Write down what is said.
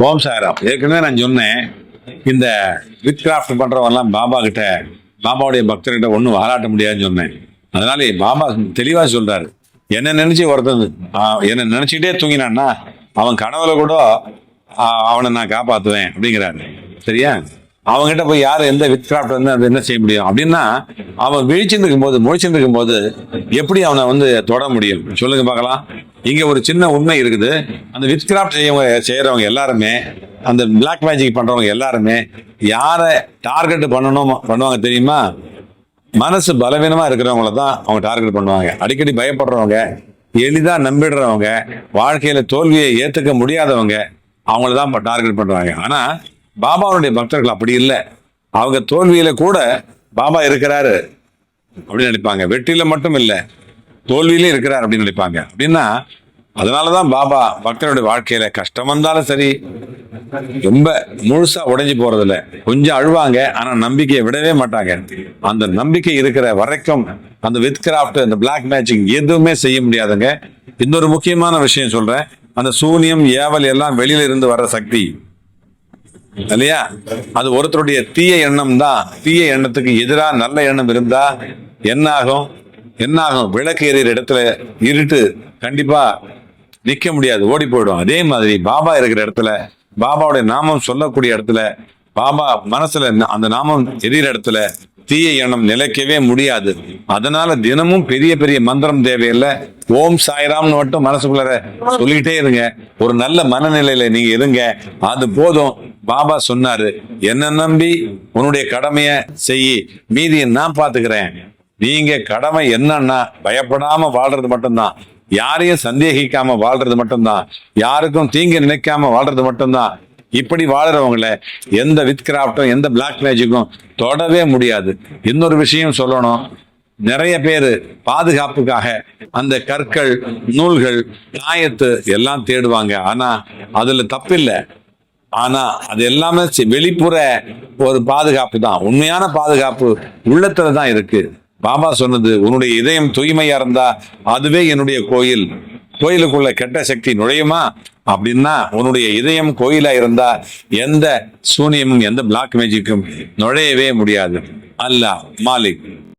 ஓம் சாய்ராம். ஏற்கனவே நான் சொன்னேன், இந்த வித் கிராஃப்ட் பண்றவங்கலாம் பாபா கிட்ட, பாபாவுடைய பக்தர்கிட்ட ஒன்றும் வாராட்ட முடியாதுன்னு சொன்னேன். அதனால பாபா தெளிவா சொல்றாரு, என்ன நினைச்சு ஒருத்தன் என்ன நினைச்சுக்கிட்டே தூங்கினான்னா அவன் கனவுல கூட அவனை நான் காப்பாத்துவேன் அப்படிங்கிறாரு. சரியா? அவங்ககிட்ட போய் யார் எந்த வித் கிராஃப்ட் வந்து அது என்ன செய்ய முடியும் அப்படின்னா, அவன் முழிச்சுருக்கும் போது எப்படி அவனை வந்து தொட முடியும் சொல்லுங்க பார்க்கலாம். இங்க ஒரு சின்ன உண்மை இருக்குது. அந்த வித் கிராஃப்ட் செய்யறவங்க எல்லாருமே, அந்த பிளாக் மேஜிக் பண்றவங்க எல்லாருமே யாரை டார்கெட் பண்ணுவாங்க தெரியுமா? மனசு பலவீனமா இருக்கிறவங்கள தான் அவங்க டார்கெட் பண்ணுவாங்க. அடிக்கடி பயப்படுறவங்க, எளிதா நம்பிடுறவங்க, வாழ்க்கையில தோல்வியை ஏத்துக்க முடியாதவங்க, அவங்கள தான் டார்கெட் பண்றாங்க. ஆனா பாபாவுடைய பக்தர்கள் அப்படி இல்லை. அவங்க தோல்வியில கூட பாபா இருக்கிறாரு அப்படின்னு நினைப்பாங்க. வெற்றியில மட்டும் இல்லை, தோல்வியிலும் இருக்கிறார் அப்படின்னு நினைப்பாங்க. அப்படின்னா அதனாலதான் பாபா பக்தருடைய வாழ்க்கையில கஷ்டம் வந்தாலும் சரி, ரொம்ப முழுசா உடைஞ்சு போறதில்ல. கொஞ்சம் அழுவாங்க, ஆனா நம்பிக்கையை விடவே மாட்டாங்க. அந்த நம்பிக்கை இருக்கிற வரைக்கும் அந்த வித் கிராஃப்ட், அந்த பிளாக் மேஜிக் எதுவுமே செய்ய முடியாதுங்க. இன்னொரு முக்கியமான விஷயம் சொல்றேன். அந்த சூனியம், ஏவல் எல்லாம் வெளியில இருந்து வர்ற சக்தி இல்லையா? அது ஒருத்தருடைய தீய எண்ணம் தான். தீய எண்ணத்துக்கு எதிராக நல்ல எண்ணம் இருந்தா என்ன ஆகும்? விளக்கு எறிகிற இடத்துல இருட்டு கண்டிப்பா நிக்க முடியாது, ஓடி போயிடும். அதே மாதிரி பாபா இருக்கிற இடத்துல, பாபாவுடைய நாமம் சொல்லக்கூடிய இடத்துல, பாபா மனசுல அந்த நாமம் எரிகிற இடத்துல தீய எண்ணம் நிலைக்கவே முடியாது. அதனால தினமும் பெரிய பெரிய மந்திரம் தேவையில்லை. ஓம் சாய்ராம்னு மட்டும் மனசுக்குள்ள சொல்லிக்கிட்டே இருங்க. ஒரு நல்ல மனநிலையில நீங்க இருங்க, அது போதும். பாபா சொன்னாரு, என்ன நம்பி உன்னுடைய கடமைய செய், மீதியை நான் பாத்துக்கிறேன். நீங்க கடமை என்னன்னா பயப்படாம வாழ்றது மட்டும்தான், யாரையும் சந்தேகிக்காம வாழ்றது மட்டும்தான், யாருக்கும் தீங்கு நினைக்காம வாழ்றது மட்டும்தான். இப்படி வாழறவங்கள எந்த வித் கிராஃப்டும் எந்த பிளாக் மேஜிக்கும் தொடவே முடியாது. இன்னொரு விஷயம் சொல்லணும், நிறைய பேர் பாதுகாப்புக்காக அந்த கற்கள், நூல்கள், தாயத்து எல்லாம் தேடுவாங்க. ஆனா அதுல தப்பில்லை. ஆனா அது எல்லாமே வெளிப்புற ஒரு பாதுகாப்பு தான். உண்மையான பாதுகாப்பு உள்ளத்துல தான் இருக்கு. பாபா சொன்னது, உன்னுடைய இதயம் தூய்மையா இருந்தா அதுவே என்னுடைய கோயில். கோயிலுக்குள்ள கெட்ட சக்தி நுழையுமா அப்படின்னா, உன்னுடைய இதயம் கோயிலா இருந்தா எந்த சூனியமும் எந்த பிளாக் மேஜிக்கும் நுழையவே முடியாது. அல்லாஹ் மாலிக்.